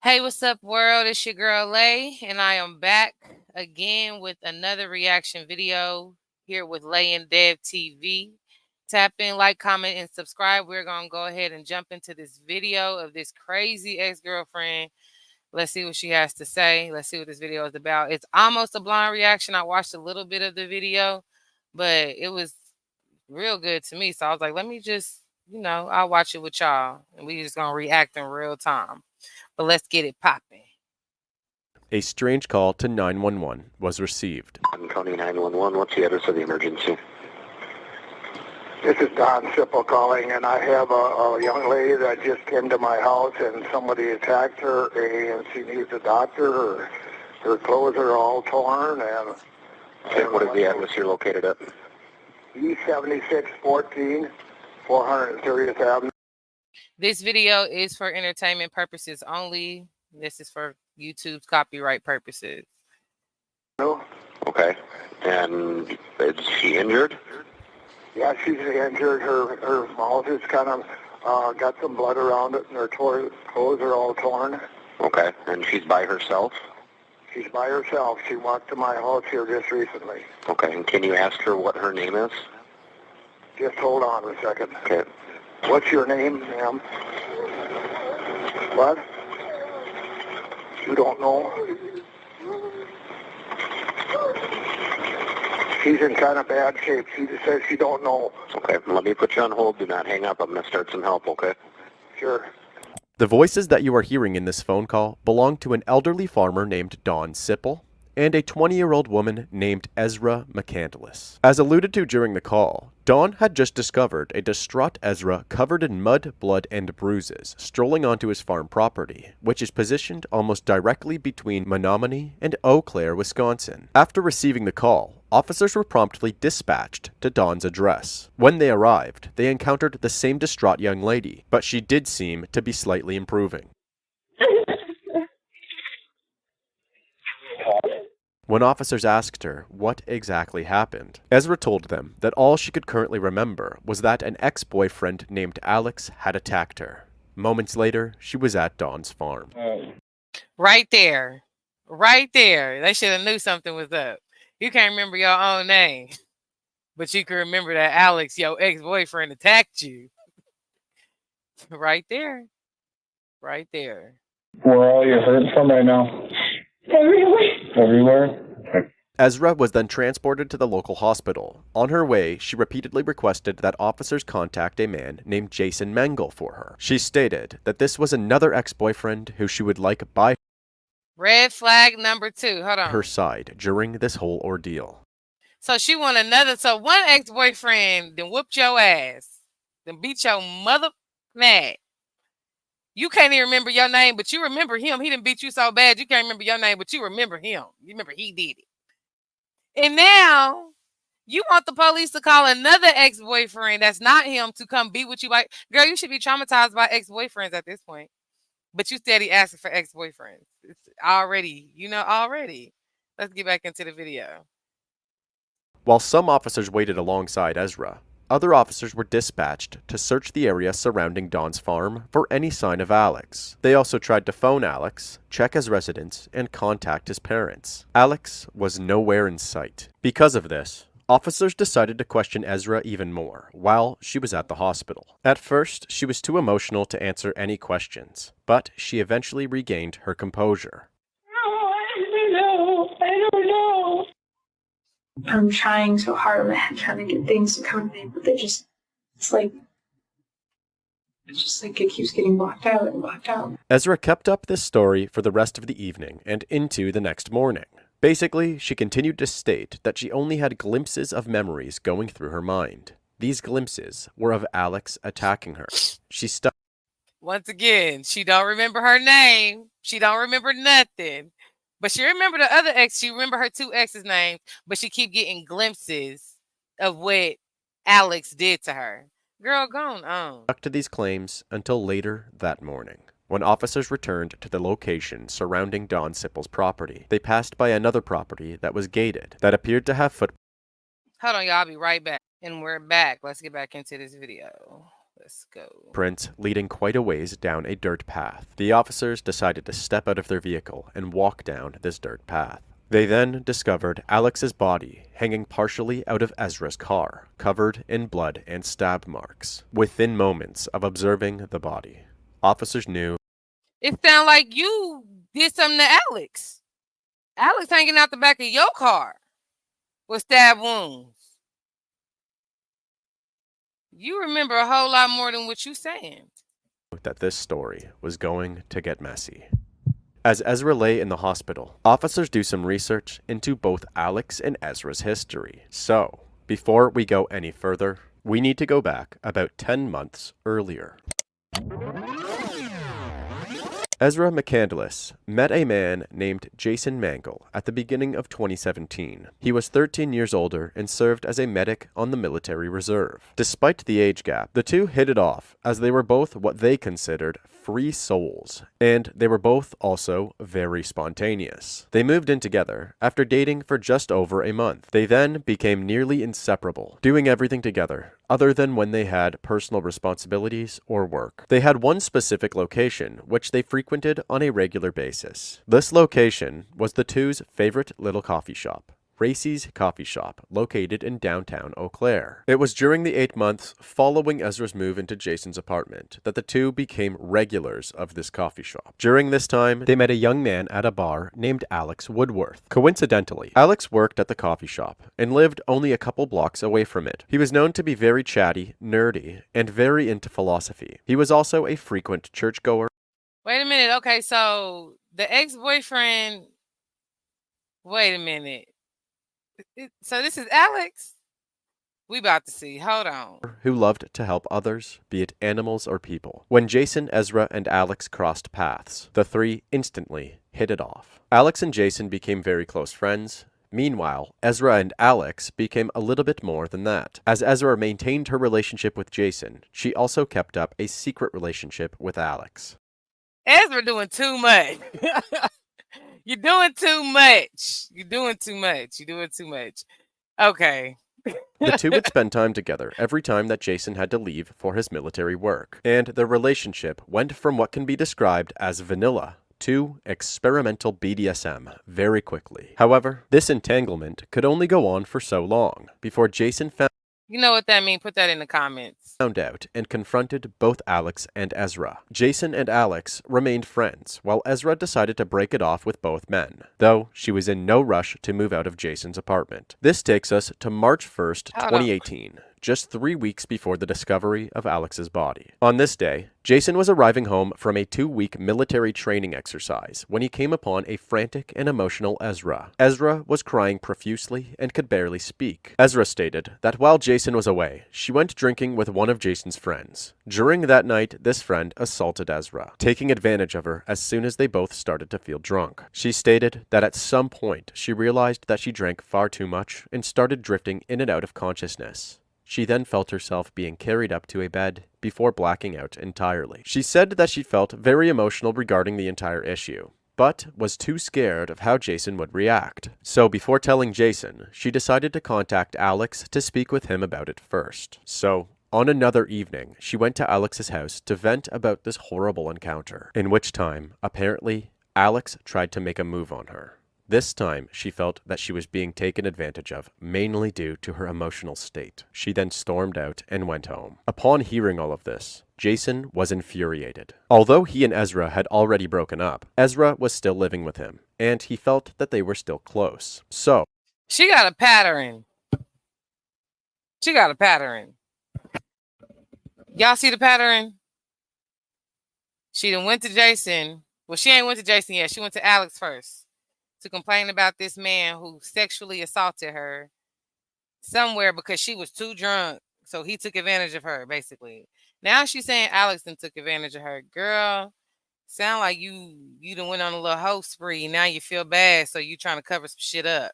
Hey, what's up, world? It's your girl Lay, and I am back again with another reaction video here with Lay and Dev TV. Tap in, like, comment, and subscribe. We're going to go ahead and jump into this video of this crazy ex-girlfriend. Let's see what she has to say. Let's see what this video is about. It's almost a blind reaction. I watched a little bit of the video, but it was real good to me. So I was like, let me just, I'll watch it with y'all, and we just going to react in real time. But let's get it popping. A strange call to 911 was received. I'm County 911. What's the address of the emergency? This is Don Sipple calling, and I have a young lady that just came to my house, and somebody attacked her, and she needs a doctor. Her clothes are all torn, and What is the address you're located at? E7614, 430th Avenue. This video is for entertainment purposes only. This is for YouTube's copyright purposes. Okay. And is she injured? Yeah, she's injured. Her mouth is kind of got some blood around it, and her clothes are all torn. Okay. And she's by herself? She's by herself. She walked to my house here just recently. Okay. And can you ask her what her name is? Just hold on a second. Okay. What's your name, ma'am? What? You don't know? She's in kind of bad shape. She just says she don't know. Okay. Let me put you on hold. Do not hang up. I'm going to start some help, okay? Sure. The voices that you are hearing in this phone call belong to an elderly farmer named Don Sipple and a 20-year-old woman named Ezra McCandless. As alluded to during the call, Dawn had just discovered a distraught Ezra covered in mud, blood, and bruises strolling onto his farm property, which is positioned almost directly between Menominee and Eau Claire, Wisconsin. After receiving the call, officers were promptly dispatched to Dawn's address. When they arrived, they encountered the same distraught young lady, but she did seem to be slightly improving. When officers asked her what exactly happened, Ezra told them that all she could currently remember was that an ex-boyfriend named Alex had attacked her. Moments later, she was at Dawn's farm. Right there. Right there. They should have knew something was up. You can't remember your own name, but you can remember that Alex, your ex-boyfriend, attacked you. Right there. Right there. Where are all you hurt from right now? Everywhere? Ezra was then transported to the local hospital. On her way, she repeatedly requested that officers contact a man named Jason Mengel for her. She stated that this was another ex-boyfriend who she would like by Red flag number 2. Hold on. her side during this whole ordeal. So she want another. So one ex-boyfriend then whooped your ass, then beat your mother mad. You can't even remember your name, but you remember him. He didn't beat you so bad you can't remember your name, but you remember him. You remember he did it. And now you want the police to call another ex-boyfriend that's not him to come be with you. Like, girl, you should be traumatized by ex-boyfriends at this point. But you steady asking for ex-boyfriends. It's already. Let's get back into the video. While some officers waited alongside Ezra, other officers were dispatched to search the area surrounding Dawn's farm for any sign of Alex. They also tried to phone Alex, check his residence, and contact his parents. Alex was nowhere in sight. Because of this, officers decided to question Ezra even more while she was at the hospital. At first, she was too emotional to answer any questions, but she eventually regained her composure. I don't know. I'm trying so hard in my head trying to get things to come to me, but it's just like it keeps getting blocked out and blocked out. Ezra kept up this story for the rest of the evening and into the next morning. Basically, she continued to state that she only had glimpses of memories going through her mind. These glimpses were of Alex attacking her. She stuck. Once again, she don't remember her name. She don't remember nothing. But she remember the other ex. She remember her 2 exes' names, but she keep getting glimpses of what Alex did to her. Girl, go on. Stuck to these claims until later that morning. When officers returned to the location surrounding Dawn Sipple's property, they passed by another property that was gated that appeared to have footprints. Hold on, y'all. I'll be right back. And we're back. Let's get back into this video. Let's go. Prints leading quite a ways down a dirt path. The officers decided to step out of their vehicle and walk down this dirt path. They then discovered Alex's body hanging partially out of Ezra's car, covered in blood and stab marks. Within moments of observing the body, officers knew It sounds like you did something to Alex. Alex hanging out the back of your car with stab wounds. You remember a whole lot more than what you saying. that this story was going to get messy. As Ezra lay in the hospital, officers do some research into both Alex and Ezra's history. So, before we go any further, we need to go back about 10 months earlier. Ezra McCandless met a man named Jason Mangle at the beginning of 2017. He was 13 years older and served as a medic on the military reserve. Despite the age gap, the two hit it off as they were both what they considered free souls, and they were both also very spontaneous. They moved in together after dating for just over a month. They then became nearly inseparable, doing everything together, other than when they had personal responsibilities or work. They had one specific location, which they frequented on a regular basis. This location was the two's favorite little coffee shop, Racy's Coffee Shop, located in downtown Eau Claire. It was during the 8 months following Ezra's move into Jason's apartment that the two became regulars of this coffee shop. During this time, they met a young man at a bar named Alex Woodworth. Coincidentally, Alex worked at the coffee shop and lived only a couple blocks away from it. He was known to be very chatty, nerdy, and very into philosophy. He was also a frequent churchgoer. Wait a minute. Okay, so the ex-boyfriend. Wait a minute. So this is Alex? We about to see. Hold on. Who loved to help others, be it animals or people. When Jason, Ezra, and Alex crossed paths, the three instantly hit it off. Alex and Jason became very close friends. Meanwhile, Ezra and Alex became a little bit more than that. As Ezra maintained her relationship with Jason, she also kept up a secret relationship with Alex. Ezra doing too much. You're doing too much. You're doing too much. You're doing too much. Okay. The two would spend time together every time that Jason had to leave for his military work, and their relationship went from what can be described as vanilla to experimental BDSM very quickly. However, this entanglement could only go on for so long before Jason found You know what that means? Put that in the comments. out and confronted both Alex and Ezra. Jason and Alex remained friends, while Ezra decided to break it off with both men, though she was in no rush to move out of Jason's apartment. This takes us to March 1st, 2018. Just 3 weeks before the discovery of Alex's body. On this day, Jason was arriving home from a 2-week military training exercise when he came upon a frantic and emotional Ezra. Ezra was crying profusely and could barely speak. Ezra stated that while Jason was away, she went drinking with one of Jason's friends. During that night, this friend assaulted Ezra, taking advantage of her as soon as they both started to feel drunk. She stated that at some point, she realized that she drank far too much and started drifting in and out of consciousness. She then felt herself being carried up to a bed before blacking out entirely. She said that she felt very emotional regarding the entire issue, but was too scared of how Jason would react. So before telling Jason, she decided to contact Alex to speak with him about it first. So, on another evening, she went to Alex's house to vent about this horrible encounter, in which time, apparently, Alex tried to make a move on her. This time, she felt that she was being taken advantage of, mainly due to her emotional state. She then stormed out and went home. Upon hearing all of this, Jason was infuriated. Although he and Ezra had already broken up, Ezra was still living with him, and he felt that they were still close. So, she got a pattern. She got a pattern. Y'all see the pattern? She done went to Jason. Well, she ain't went to Jason yet. She went to Alex first to complain about this man who sexually assaulted her somewhere because she was too drunk. So he took advantage of her, basically. Now she's saying Alex then took advantage of her. Girl, sound like you done went on a little hoe spree. Now you feel bad, so you trying to cover some shit up.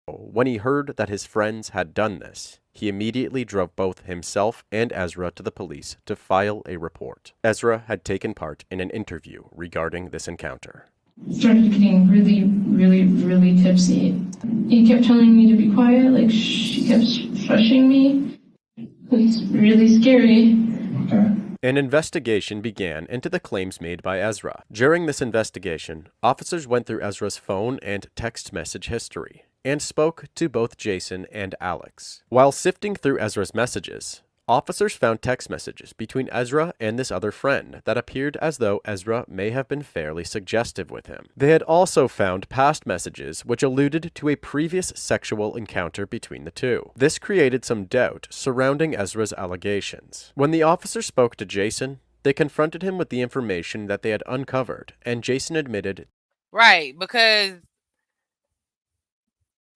when he heard that his friends had done this, he immediately drove both himself and Ezra to the police to file a report. Ezra had taken part in an interview regarding this encounter. Started getting really tipsy. He kept telling me to be quiet, like she kept shushing me. It was really scary. Okay. An investigation began into the claims made by Ezra. During this investigation, officers went through Ezra's phone and text message history and spoke to both Jason and Alex. While sifting through Ezra's messages, officers found text messages between Ezra and this other friend that appeared as though Ezra may have been fairly suggestive with him. They had also found past messages which alluded to a previous sexual encounter between the two. This created some doubt surrounding Ezra's allegations. When the officer spoke to Jason, they confronted him with the information that they had uncovered, and Jason admitted, Right, because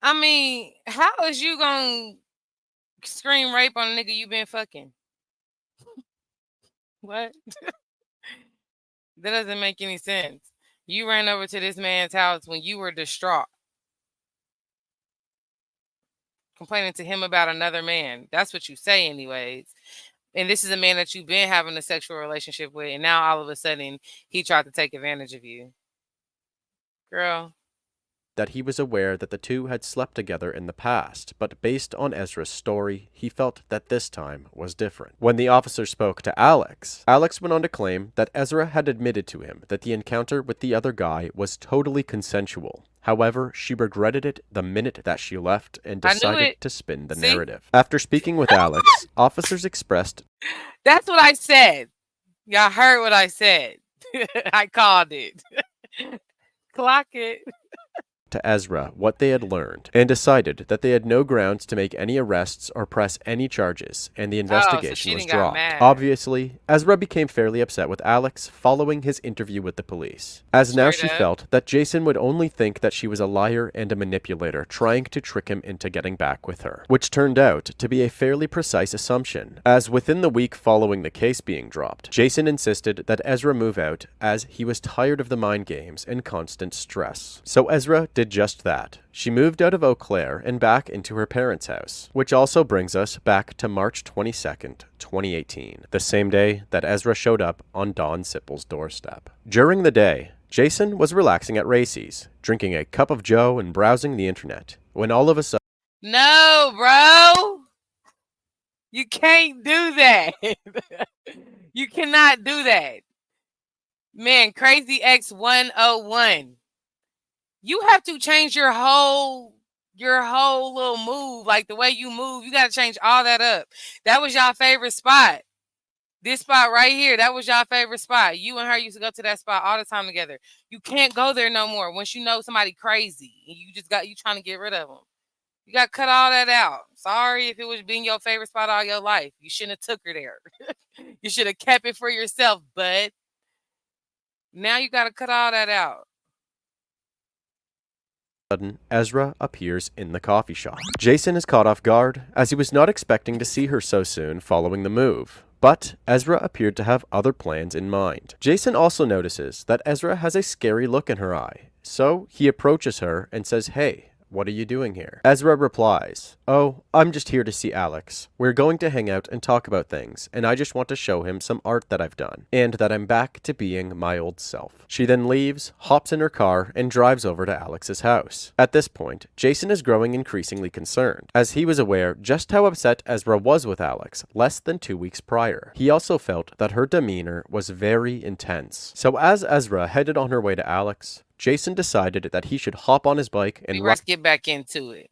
I mean, how is you gonna scream rape on a nigga you been fucking? What? That doesn't make any sense. You ran over to this man's house when you were distraught, complaining to him about another man. That's what you say, anyways. And this is a man that you've been having a sexual relationship with, and now all of a sudden he tried to take advantage of you. Girl. that he was aware that the two had slept together in the past, but based on Ezra's story, he felt that this time was different. When the officer spoke to Alex, Alex went on to claim that Ezra had admitted to him that the encounter with the other guy was totally consensual. However, she regretted it the minute that she left and decided to spin the narrative. After speaking with Alex, officers expressed, "That's what I said. Y'all heard what I said. I called it. Clock it." to Ezra what they had learned and decided that they had no grounds to make any arrests or press any charges, and the investigation was dropped. Obviously, Ezra became fairly upset with Alex following his interview with the police, as now she felt that Jason would only think that she was a liar and a manipulator trying to trick him into getting back with her, which turned out to be a fairly precise assumption, as within the week following the case being dropped, Jason insisted that Ezra move out as he was tired of the mind games and constant stress. So Ezra did just that. She moved out of Eau Claire and back into her parents' house, which also brings us back to March 22nd, 2018, the same day that Ezra showed up on Dawn Sipple's doorstep. During the day, Jason was relaxing at Racy's, drinking a cup of joe and browsing the internet, when all of a sudden... No, bro! You can't do that! You cannot do that. Man, Crazy X 101. You have to change your whole little move, like the way you move. You got to change all that up. That was y'all favorite spot. This spot right here, that was y'all favorite spot. You and her used to go to that spot all the time together. You can't go there no more once you know somebody crazy and you trying to get rid of them. You got to cut all that out. Sorry if it was being your favorite spot all your life. You shouldn't have took her there. You should have kept it for yourself, bud. Now you got to cut all that out. Sudden, Ezra appears in the coffee shop. Jason is caught off guard, as he was not expecting to see her so soon following the move. But Ezra appeared to have other plans in mind. Jason also notices that Ezra has a scary look in her eye, so he approaches her and says, "Hey, what are you doing here?" Ezra replies, "Oh, I'm just here to see Alex. We're going to hang out and talk about things, and I just want to show him some art that I've done, and that I'm back to being my old self." She then leaves, hops in her car, and drives over to Alex's house. At this point, Jason is growing increasingly concerned, as he was aware just how upset Ezra was with Alex less than 2 weeks prior. He also felt that her demeanor was very intense. So as Ezra headed on her way to Alex, Jason decided that he should hop on his bike and let's get back into it.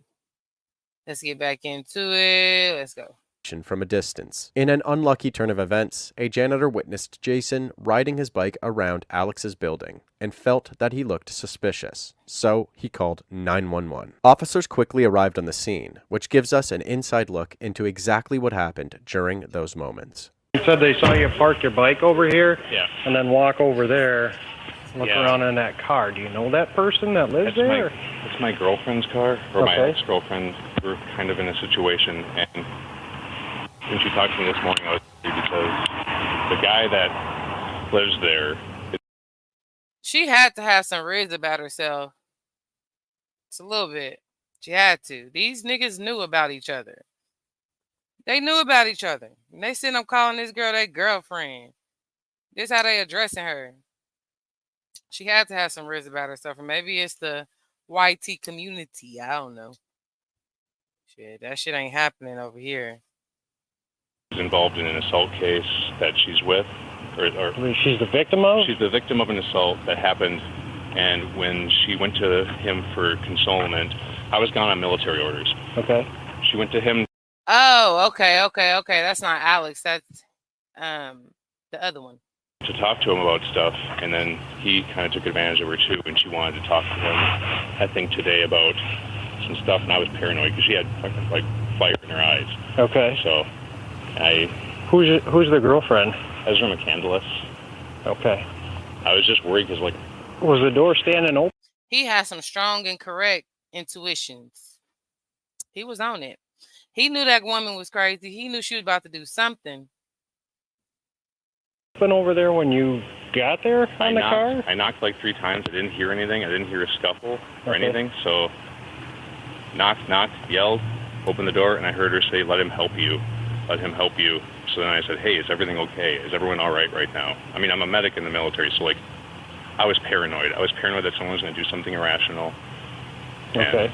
Let's get back into it. Let's go. From a distance. In an unlucky turn of events, a janitor witnessed Jason riding his bike around Alex's building and felt that he looked suspicious, so he called 911. Officers quickly arrived on the scene, which gives us an inside look into exactly what happened during those moments. They said they saw you park your bike over here, yeah, and then walk over there. Look around in that car. Do you know that person that lives there? It's my girlfriend's car, or my ex-girlfriend. We're kind of in a situation, and when she talked to me this morning, I was worried because the guy that lives there... She had to have some riz about herself. It's a little bit. She had to. These niggas knew about each other. They knew about each other. And they sitting up calling this girl their girlfriend. This how they addressing her. She had to have some riz about herself, or maybe it's the YT community. I don't know. Shit, that shit ain't happening over here. She's involved in an assault case that she's with, or She's the victim of? she's the victim of an assault that happened, and when she went to him for consolement, I was gone on military orders. Okay. She went to him Oh, okay. That's not Alex. That's the other one. to talk to him about stuff, and then he kind of took advantage of her too, and she wanted to talk to him, I think today, about some stuff, and I was paranoid because she had like fire in her eyes. Okay. So Who's the girlfriend? Ezra McCandless. Okay. I was just worried because, like, Was the door standing open? He has some strong and correct intuitions. He was on it. He knew that woman was crazy. He knew she was about to do something. Over there when you got there on the car? I knocked like 3 times. I didn't hear anything. I didn't hear a scuffle or Okay. anything. So knocked, yelled, opened the door, and I heard her say, "Let him help you. Let him help you." So then I said, "Hey, is everything okay? Is everyone all right now?" I mean, I'm a medic in the military, so like, I was paranoid. I was paranoid that someone was going to do something irrational. Okay.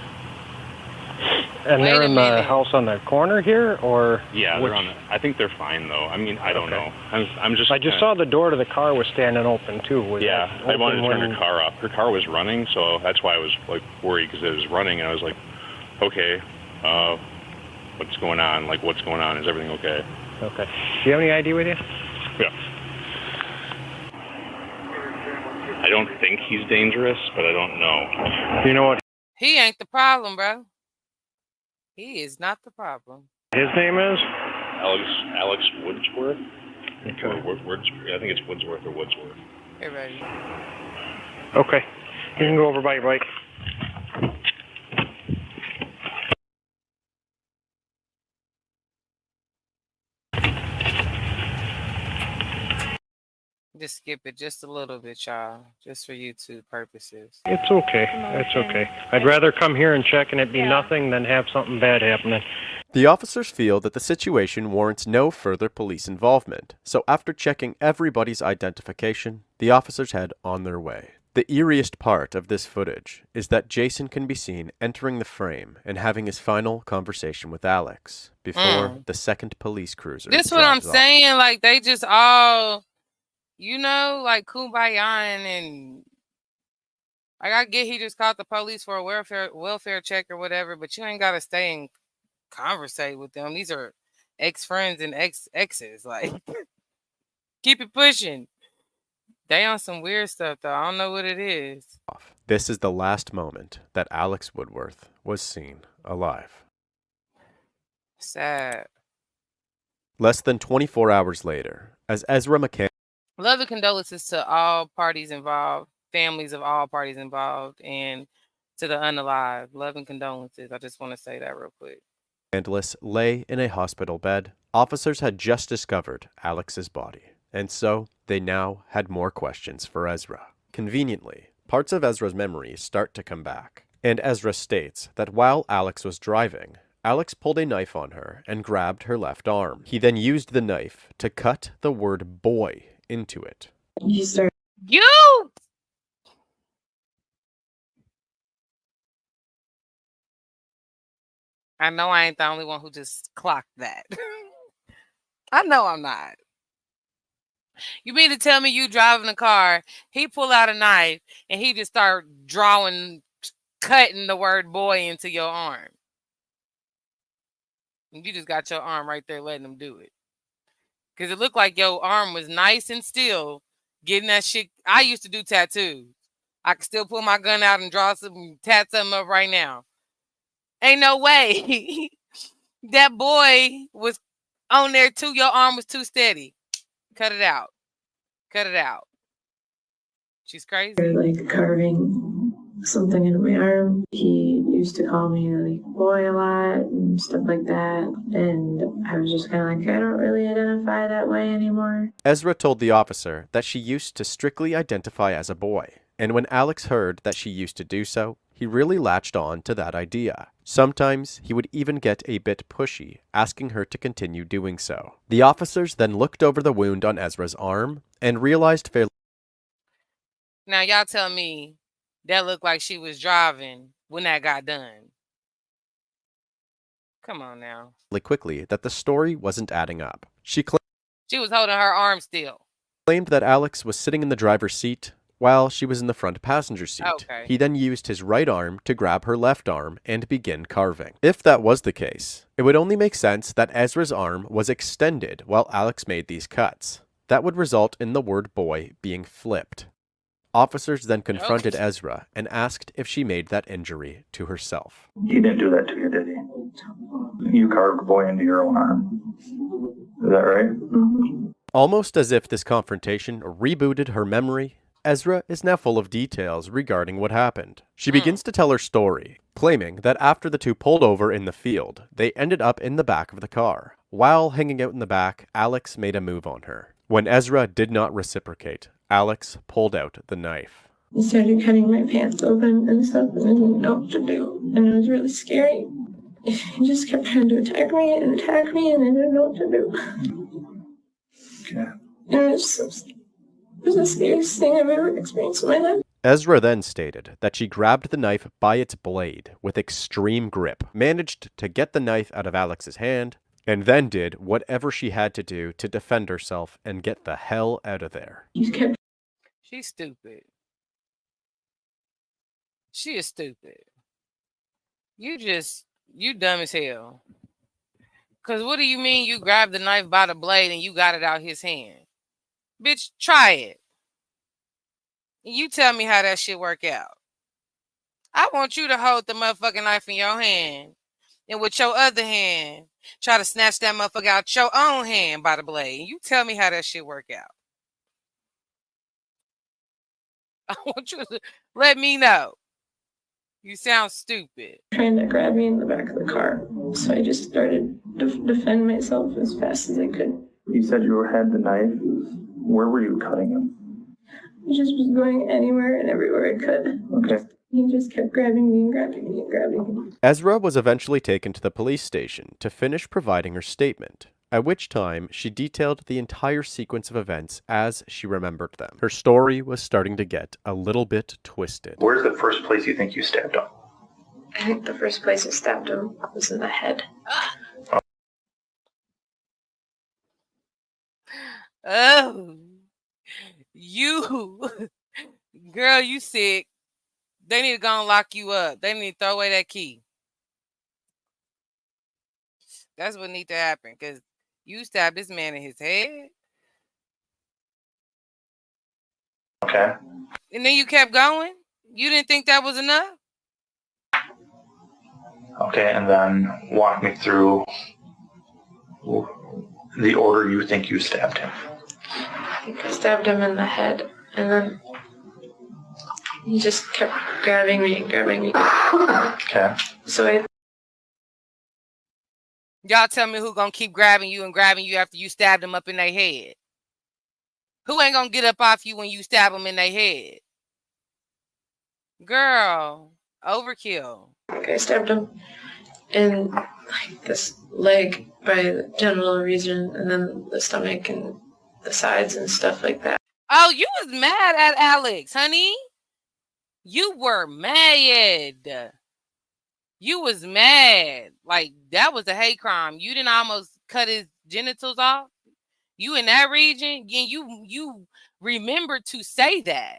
And Wait they're a in the minute. house on the corner here, or? Yeah, which- they're on. I think they're fine though. I mean, I don't Okay. know. I'm just. I just saw the door to the car was standing open too. Was Yeah, that I wanted to open turn her car off. Her car was running, so that's why I was like worried because it was running, and I was like, okay, what's going on? Like, what's going on? Is everything okay? Okay. Do you have any ID with you? Yeah. I don't think he's dangerous, but I don't know. Do you know what He ain't the problem, bro. He is not the problem. his name is? Alex Woodsworth? Okay. Or I think it's Woodsworth or Woodsworth. Hey, ready? Okay. You can go over by your bike. Just skip it just a little bit, y'all. Just for YouTube purposes. It's okay. It's okay. I'd rather come here and check and it be nothing than have something bad happening. The officers feel that the situation warrants no further police involvement, so after checking everybody's identification, the officers head on their way. The eeriest part of this footage is that Jason can be seen entering the frame and having his final conversation with Alex before the second police cruiser This what I'm drives off. saying. Like, they just all, you know, like kumbaya and like, I get he just called the police for a welfare check or whatever, but you ain't gotta stay and conversate with them. These are ex-friends and exes. Like, keep it pushing. They on some weird stuff though. I don't know what it is. This is the last moment that Alex Woodworth was seen alive. Sad. Less than 24 hours later, as Ezra McCann Love and condolences to all parties involved, families of all parties involved, and to the unalive. Love and condolences. I just want to say that real quick. Andless lay in a hospital bed, officers had just discovered Alex's body, and so they now had more questions for Ezra. Conveniently, parts of Ezra's memories start to come back, and Ezra states that while Alex was driving, Alex pulled a knife on her and grabbed her left arm. He then used the knife to cut the word boy into it. You start. You! I know I ain't the only one who just clocked that. I know I'm not. You mean to tell me you driving a car, he pull out a knife, and he just start cutting the word boy into your arm. And you just got your arm right there letting him do it. Because it looked like your arm was nice and still getting that shit. I used to do tattoos. I could still pull my gun out and draw some, tat something up right now. Ain't no way. That boy was on there too. Your arm was too steady. Cut it out. Cut it out. She's crazy. Like carving something into my arm. He used to call me like boy a lot and stuff like that. And I was just kind of like, I don't really identify that way anymore. Ezra told the officer that she used to strictly identify as a boy, and when Alex heard that she used to do so, he really latched on to that idea. Sometimes he would even get a bit pushy, asking her to continue doing so. The officers then looked over the wound on Ezra's arm and realized fairly. Now y'all tell me that looked like she was driving when that got done. Come on now. quickly that the story wasn't adding up. She She was holding her arm still. claimed that Alex was sitting in the driver's seat while she was in the front passenger seat. Okay. He then used his right arm to grab her left arm and begin carving. If that was the case, it would only make sense that Ezra's arm was extended while Alex made these cuts. That would result in the word boy being flipped. Officers then confronted Ezra and asked if she made that injury to herself. He didn't do that to you, did he? You carved the boy into your own arm. Is that right? Mm-hmm. Almost as if this confrontation rebooted her memory, Ezra is now full of details regarding what happened. She begins to tell her story, claiming that after the two pulled over in the field, they ended up in the back of the car. While hanging out in the back, Alex made a move on her. When Ezra did not reciprocate, Alex pulled out the knife. He started cutting my pants open and stuff, and I didn't know what to do. And it was really scary. He just kept trying to attack me, and I didn't know what to do. Okay. And it was the scariest thing I've ever experienced in my life. Ezra then stated that she grabbed the knife by its blade with extreme grip, managed to get the knife out of Alex's hand, and then did whatever she had to do to defend herself and get the hell out of there. He kept. She's stupid. She is stupid. You dumb as hell. Because what do you mean you grabbed the knife by the blade and you got it out his hand? Bitch, try it. You tell me how that shit work out. I want you to hold the motherfucking knife in your hand and with your other hand try to snatch that motherfucker out your own hand by the blade. You tell me how that shit work out. I want you to let me know. You sound stupid. Trying to grab me in the back of the car. So I just started to defend myself as fast as I could. You said you had the knife. Where were you cutting him? I just was going anywhere and everywhere I could. Okay. He just kept grabbing me and grabbing me and grabbing me. Ezra was eventually taken to the police station to finish providing her statement, at which time she detailed the entire sequence of events as she remembered them. Her story was starting to get a little bit twisted. Where's the first place you think you stabbed him? I think the first place I stabbed him was in the head. Oh, you, girl, you sick. They need to go and lock you up. They need to throw away that key. That's what needs to happen, because you stabbed this man in his head. Okay. And then you kept going? You didn't think that was enough? Okay, and then walk me through the order you think you stabbed him. I think I stabbed him in the head, and then he just kept grabbing me and grabbing me. Okay. So Y'all tell me who gonna keep grabbing you after you stabbed them up in their head? Who ain't gonna get up off you when you stab them in their head? Girl, overkill. I stabbed him in like this leg by the genital region, and then the stomach and the sides and stuff like that. Oh, you was mad at Alex, honey. You were mad. You was mad. Like, that was a hate crime. You didn't almost cut his genitals off. You in that region, you remembered to say that.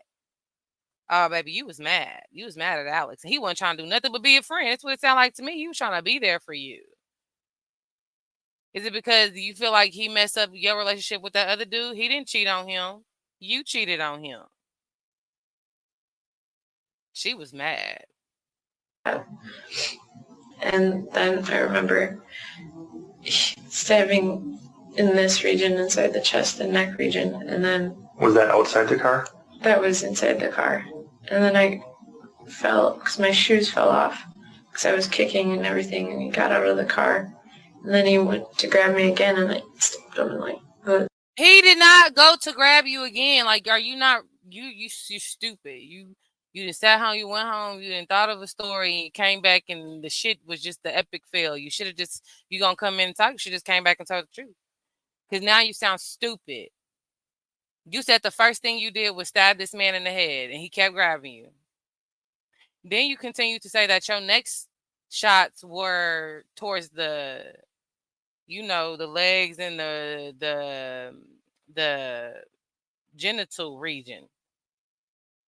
Oh, baby, you was mad. You was mad at Alex. And he wasn't trying to do nothing but be a friend. That's what it sounded like to me. He was trying to be there for you. Is it because you feel like he messed up your relationship with that other dude? He didn't cheat on him. You cheated on him. She was mad. And then I remember stabbing in this region inside the chest and neck region, and then... Was that outside the car? That was inside the car. And then I fell, because my shoes fell off, because I was kicking and everything, and he got out of the car. And then he went to grab me again, and I stabbed him, and like... He did not go to grab you again. Like, are you not... You're stupid. You didn't sat home, you went home, you didn't thought of a story, and you came back, and the shit was just the epic fail. You should have just... You gonna come in and talk, you should just came back and told the truth. Because now you sound stupid. You said the first thing you did was stab this man in the head, and he kept grabbing you. Then you continue to say that your next shots were towards the, the legs and the genital region.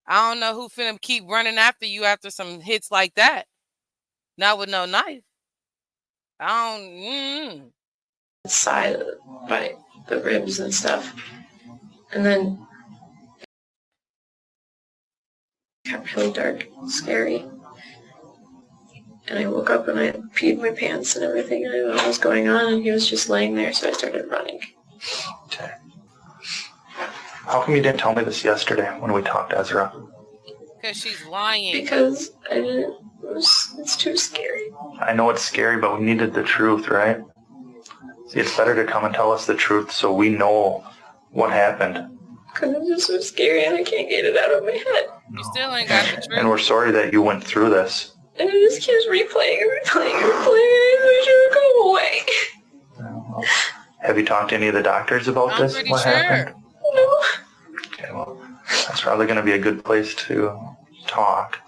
I don't know who finna keep running after you after some hits like that. Not with no knife. I don't. Side by the ribs and stuff, and then it got really dark, and scary. And I woke up and I peed my pants and everything, and I didn't know what was going on, and he was just laying there, so I started running. Okay. How come you didn't tell me this yesterday when we talked, Ezra? Because she's lying. Because I didn't. It's too scary. I know it's scary, but we needed the truth, right? See, it's better to come and tell us the truth so we know what happened. Because it's just so scary and I can't get it out of my head. You still ain't got the truth. And we're sorry that you went through this. And it just keeps replaying and replaying and replaying, and I wish it would go away. Have you talked to any of the doctors about this? Pretty what sure. happened? No. Okay, well, that's probably going to be a good place to talk.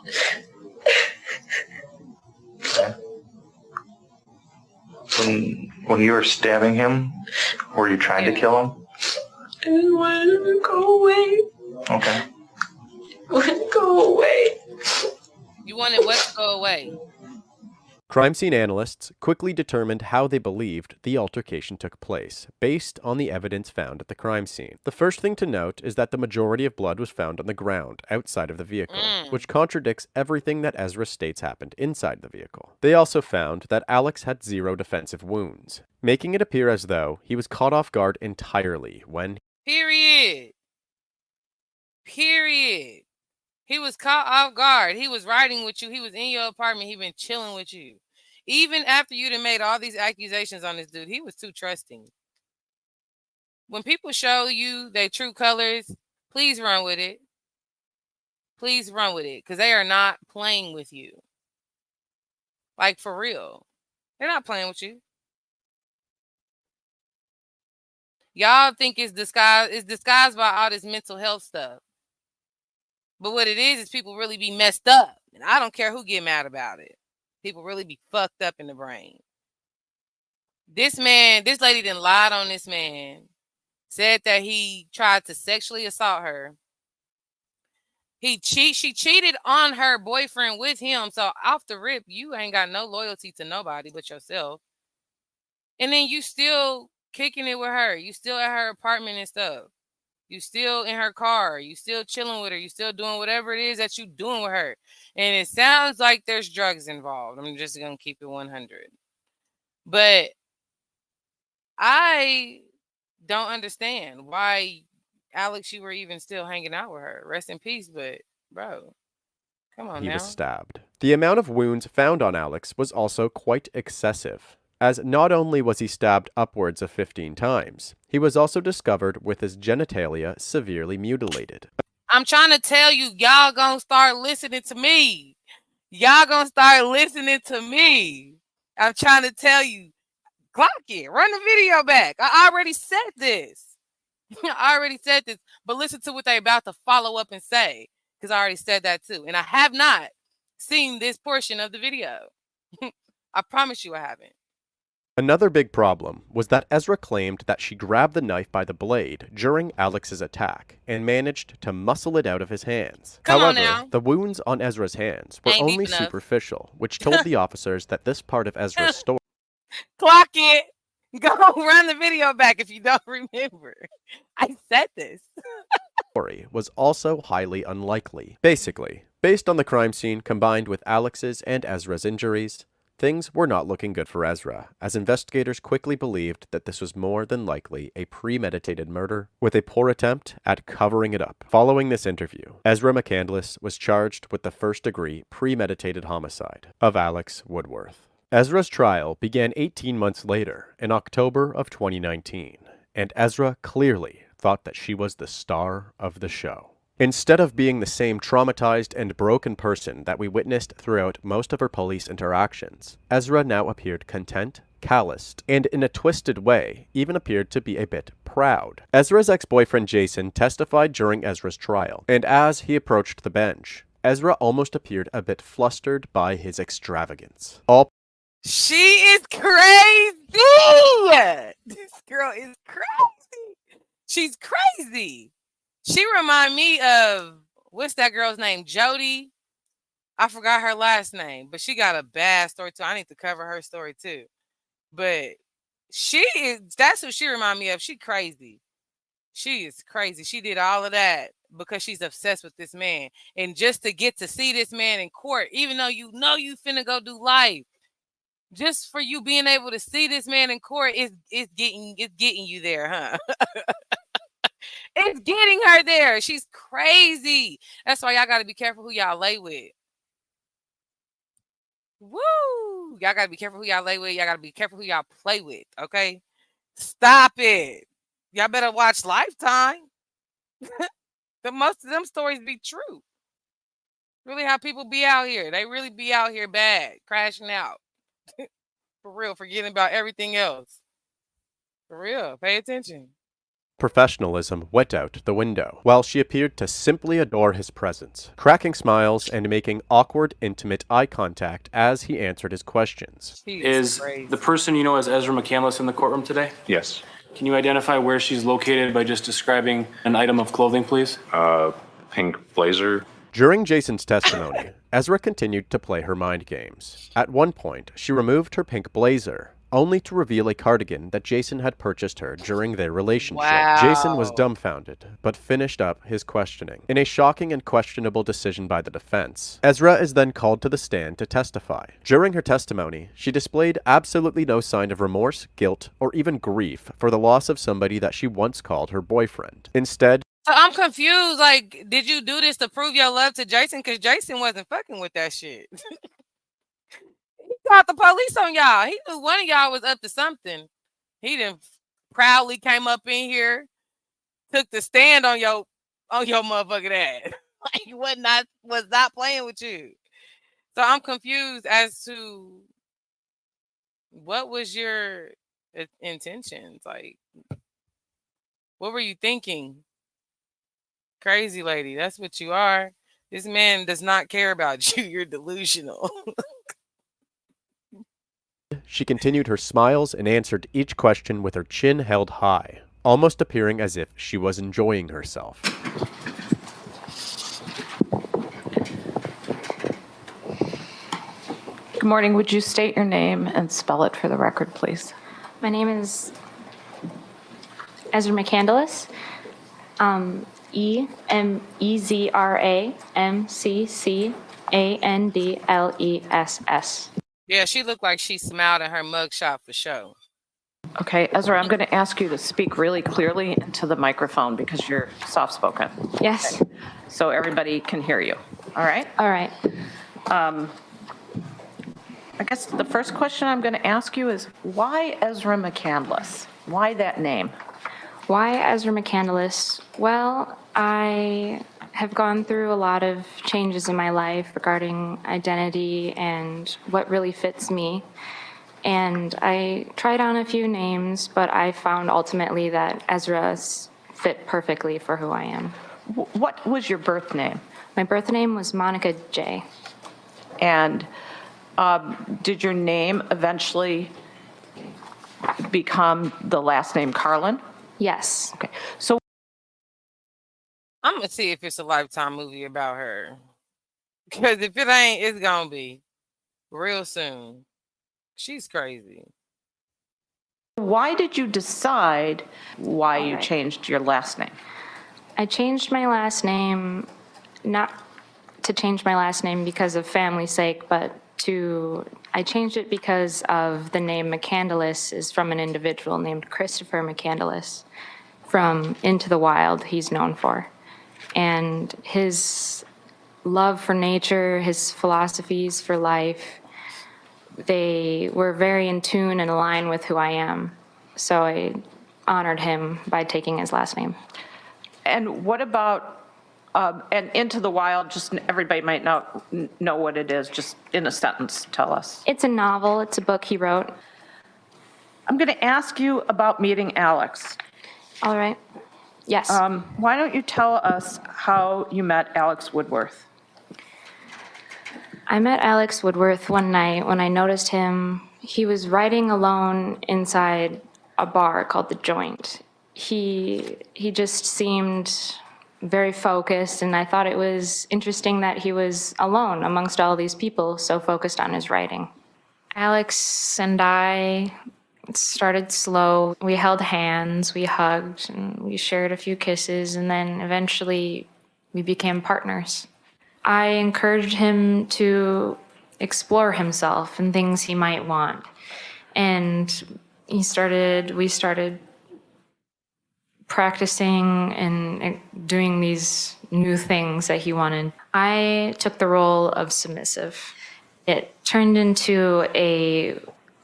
Okay. When you were stabbing him, were you trying to kill him? I just wanted him to go away. Okay. I wanted to go away. You wanted what to go away? Crime scene analysts quickly determined how they believed the altercation took place, based on the evidence found at the crime scene. The first thing to note is that the majority of blood was found on the ground outside of the vehicle, which contradicts everything that Ezra states happened inside the vehicle. They also found that Alex had 0 defensive wounds, making it appear as though he was caught off guard entirely when... Period. He was caught off guard. He was riding with you. He was in your apartment. He been chilling with you. Even after you done made all these accusations on this dude, he was too trusting. When people show you their true colors, please run with it. Please run with it. Because they are not playing with you. Like, for real. They're not playing with you. Y'all think it's disguised by all this mental health stuff. But what it is people really be messed up. And I don't care who get mad about it. People really be fucked up in the brain. This lady done lied on this man. Said that he tried to sexually assault her. She cheated on her boyfriend with him. So off the rip, you ain't got no loyalty to nobody but yourself. And then you still kicking it with her. You still at her apartment and stuff. You still in her car. You still chilling with her. You still doing whatever it is that you doing with her. And it sounds like there's drugs involved. I'm just going to keep it 100. But I don't understand why, Alex, you were even still hanging out with her. Rest in peace, but bro, come on now. He was stabbed. The amount of wounds found on Alex was also quite excessive, as not only was he stabbed upwards of 15 times, he was also discovered with his genitalia severely mutilated. I'm trying to tell you, y'all gonna start listening to me. Y'all gonna start listening to me. I'm trying to tell you, clock it, run the video back. I already said this. But listen to what they about to follow up and say, because I already said that too. And I have not seen this portion of the video. I promise you I haven't. Another big problem was that Ezra claimed that she grabbed the knife by the blade during Alex's attack and managed to muscle it out of his hands. However, the wounds on Ezra's hands were only superficial, which told the officers that this part of Ezra's story... Clock it! Go run the video back if you don't remember. I said this. ...story was also highly unlikely. Basically, based on the crime scene combined with Alex's and Ezra's injuries, things were not looking good for Ezra, as investigators quickly believed that this was more than likely a premeditated murder with a poor attempt at covering it up. Following this interview, Ezra McCandless was charged with the first-degree premeditated homicide of Alex Woodworth. Ezra's trial began 18 months later, in October of 2019, and Ezra clearly thought that she was the star of the show. Instead of being the same traumatized and broken person that we witnessed throughout most of her police interactions, Ezra now appeared content, calloused, and in a twisted way, even appeared to be a bit proud. Ezra's ex-boyfriend Jason testified during Ezra's trial, and as he approached the bench, Ezra almost appeared a bit flustered by his extravagance. All She is crazy. This girl is crazy. She's crazy. She remind me of, what's that girl's name? Jody. I forgot her last name, but she got a bad story too. I need to cover her story too. But that's who she remind me of. She crazy. She is crazy. She did all of that because she's obsessed with this man. And just to get to see this man in court, even though you know you finna go do life, just for you being able to see this man in court is getting you there, huh? It's getting her there. She's crazy. That's why y'all gotta be careful who y'all lay with. Woo! Y'all gotta be careful who y'all lay with. Y'all gotta be careful who y'all play with. Okay, stop it. Y'all better watch Lifetime. The most of them stories be true. Really, how people be out here. They really be out here bad, crashing out. For real, forgetting about everything else. For real, pay attention. professionalism went out the window, while she appeared to simply adore his presence, cracking smiles and making awkward, intimate eye contact as he answered his questions. Is the person you know as Ezra McCandless in the courtroom today? Yes. Can you identify where she's located by just describing an item of clothing, please? Pink blazer. During Jason's testimony, Ezra continued to play her mind games. At one point, she removed her pink blazer, only to reveal a cardigan that Jason had purchased her during their relationship. Wow. Jason was dumbfounded, but finished up his questioning. In a shocking and questionable decision by the defense, Ezra is then called to the stand to testify. During her testimony, she displayed absolutely no sign of remorse, guilt, or even grief for the loss of somebody that she once called her boyfriend. Instead, So I'm confused. Like, did you do this to prove your love to Jason? Because Jason wasn't fucking with that shit. He called the police on y'all. He knew one of y'all was up to something. He done proudly came up in here, took the stand on your motherfucking ass. Like, was not playing with you. So I'm confused as to what was your intentions. Like, what were you thinking? Crazy lady, that's what you are. This man does not care about you. You're delusional. she continued her smiles and answered each question with her chin held high, almost appearing as if she was enjoying herself. Good morning. Would you state your name and spell it for the record, please? My name is Ezra McCandless. EZRAMCCANDLESS. Yeah, she looked like she smiled in her mugshot for sure. Okay, Ezra, I'm going to ask you to speak really clearly into the microphone because you're soft-spoken. Yes. Okay. So everybody can hear you. All right? All right. I guess the first question I'm going to ask you is, why Ezra McCandless? Why that name? Why Ezra McCandless? Well, I have gone through a lot of changes in my life regarding identity and what really fits me. And I tried on a few names, but I found ultimately that Ezra fit perfectly for who I am. What was your birth name? My birth name was Monica J. And did your name eventually become the last name Carlin? Yes. Okay. So I'm gonna see if it's a Lifetime movie about her. Because if it ain't, it's gonna be real soon. She's crazy. why did you decide why you changed your last name? I changed my last name, not to change my last name because of family's sake, but I changed it because of the name McCandless is from an individual named Christopher McCandless from Into the Wild, he's known for. And his love for nature, his philosophies for life, they were very in tune and aligned with who I am. So I honored him by taking his last name. And what about, and Into the Wild, just everybody might not know what it is, just in a sentence, tell us. It's a novel, it's a book he wrote. I'm going to ask you about meeting Alex. All right. Yes. Why don't you tell us how you met Alex Woodworth? I met Alex Woodworth one night when I noticed him. He was writing alone inside a bar called The Joint. He just seemed very focused, and I thought it was interesting that he was alone amongst all these people, so focused on his writing. Alex and I started slow. We held hands, we hugged, and we shared a few kisses, and then eventually we became partners. I encouraged him to explore himself and things he might want. And we started practicing and doing these new things that he wanted. I took the role of submissive. It turned into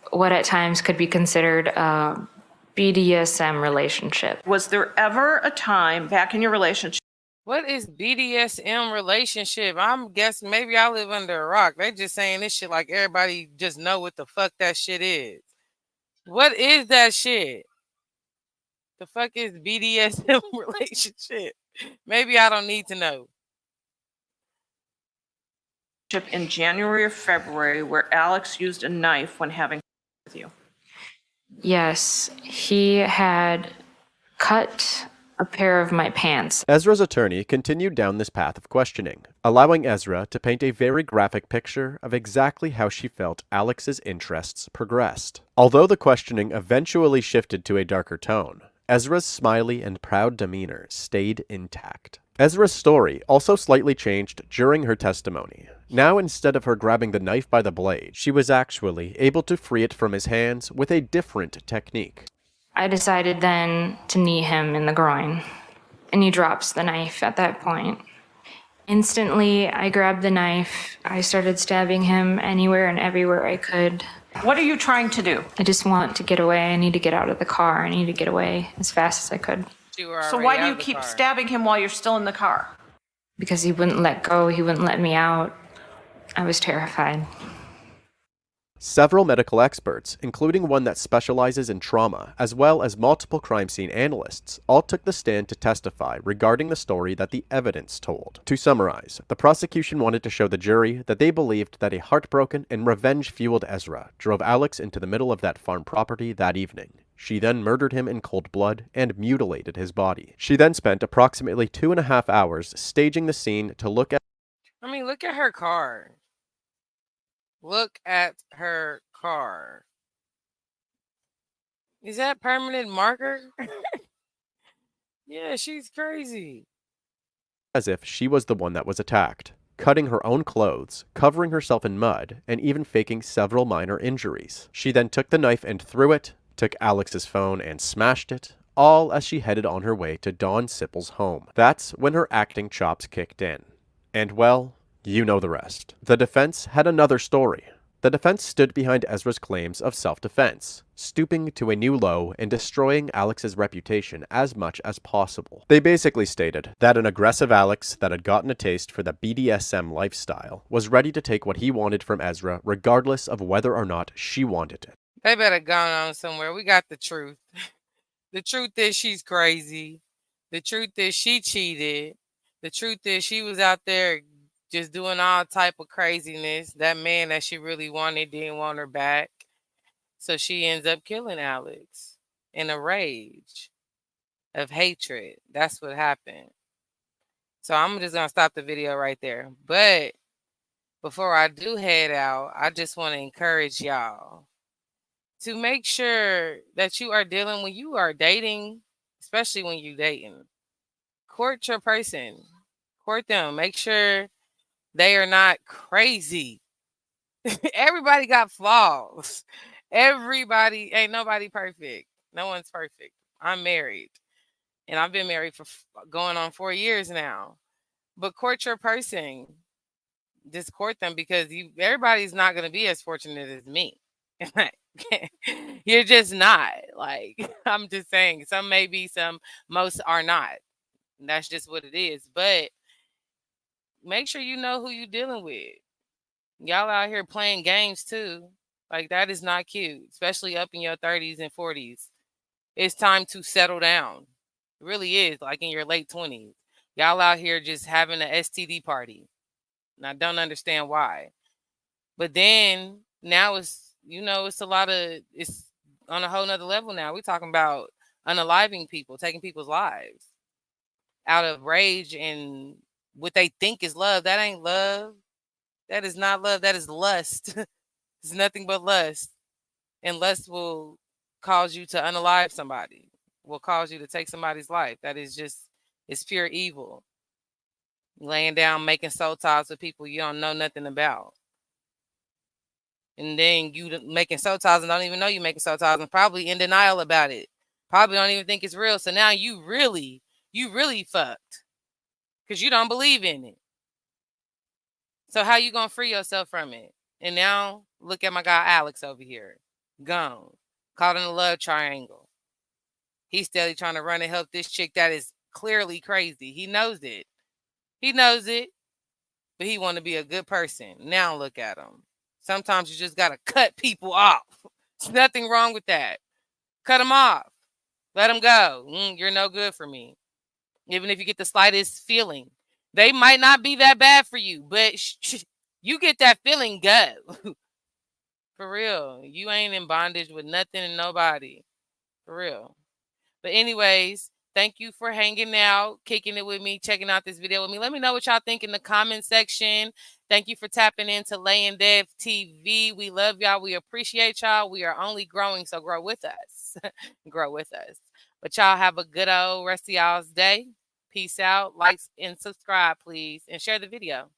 what at times could be considered a BDSM relationship. Was there ever a time back in your relationship? What is BDSM relationship? I'm guessing maybe I live under a rock. They just saying this shit like everybody just know what the fuck that shit is. What is that shit? The fuck is BDSM relationship? Maybe I don't need to know. In January or February where Alex used a knife when having with you? Yes, he had cut a pair of my pants. Ezra's attorney continued down this path of questioning, allowing Ezra to paint a very graphic picture of exactly how she felt Alex's interests progressed. Although the questioning eventually shifted to a darker tone, Ezra's smiley and proud demeanor stayed intact. Ezra's story also slightly changed during her testimony. Now, instead of her grabbing the knife by the blade, she was actually able to free it from his hands with a different technique. I decided then to knee him in the groin, and he drops the knife at that point. Instantly, I grabbed the knife. I started stabbing him anywhere and everywhere I could. What are you trying to do? I just want to get away. I need to get out of the car. I need to get away as fast as I could. So why do you keep stabbing him while you're still in the car? Because he wouldn't let go. He wouldn't let me out. I was terrified. Several medical experts, including one that specializes in trauma, as well as multiple crime scene analysts, all took the stand to testify regarding the story that the evidence told. To summarize, the prosecution wanted to show the jury that they believed that a heartbroken and revenge-fueled Ezra drove Alex into the middle of that farm property that evening. She then murdered him in cold blood and mutilated his body. She then spent approximately 2.5 hours staging the scene to look at look at her car. Look at her car. Is that permanent marker? Yeah, she's crazy. As if she was the one that was attacked, cutting her own clothes, covering herself in mud, and even faking several minor injuries. She then took the knife and threw it, took Alex's phone and smashed it, all as she headed on her way to Dawn Sipple's home. That's when her acting chops kicked in. And well, you know the rest. The defense had another story. The defense stood behind Ezra's claims of self-defense, stooping to a new low and destroying Alex's reputation as much as possible. They basically stated that an aggressive Alex that had gotten a taste for the BDSM lifestyle was ready to take what he wanted from Ezra regardless of whether or not she wanted it. They better go on somewhere. We got the truth. The truth is she's crazy. The truth is she cheated. The truth is she was out there just doing all type of craziness. That man that she really wanted didn't want her back. So she ends up killing Alex in a rage of hatred. That's what happened. So I'm just going to stop the video right there. But before I do head out, I just want to encourage y'all to make sure that you are dealing when you are dating, especially when you're dating. Court your person. Court them. Make sure they are not crazy. Everybody got flaws. Everybody, ain't nobody perfect. No one's perfect. I'm married. And I've been married for going on 4 years now. But court your person. Just court them because everybody's not going to be as fortunate as me. You're just not. Like, I'm just saying, some may be, most are not. And that's just what it is. But make sure you know who you're dealing with. Y'all out here playing games too. Like, that is not cute, especially up in your 30s and 40s. It's time to settle down. It really is, like in your late 20s. Y'all out here just having an STD party. And I don't understand why. But then now it's, it's a lot of, it's on a whole nother level now. We're talking about unaliving people, taking people's lives out of rage and what they think is love. That ain't love. That is not love. That is lust. It's nothing but lust. And lust will cause you to unalive somebody, will cause you to take somebody's life. That is just, it's pure evil. Laying down, making soul ties with people you don't know nothing about. And then you making soul ties and don't even know you're making soul ties and probably in denial about it. Probably don't even think it's real. So now you really fucked because you don't believe in it. So how you gonna free yourself from it? And now look at my guy Alex over here, gone, caught in a love triangle. He's steadily trying to run and help this chick that is clearly crazy. He knows it. He knows it, but he want to be a good person. Now look at him. Sometimes you just gotta cut people off. There's nothing wrong with that. Cut them off. Let them go. You're no good for me. Even if you get the slightest feeling, they might not be that bad for you, but you get that feeling, go. For real. You ain't in bondage with nothing and nobody. For real. But anyways, thank you for hanging out, kicking it with me, checking out this video with me. Let me know what y'all think in the comment section. Thank you for tapping into Lay and Dev TV. We love y'all. We appreciate y'all. We are only growing, so grow with us. Grow with us. But y'all have a good old rest of y'all's day. Peace out. Like and subscribe, please. And share the video.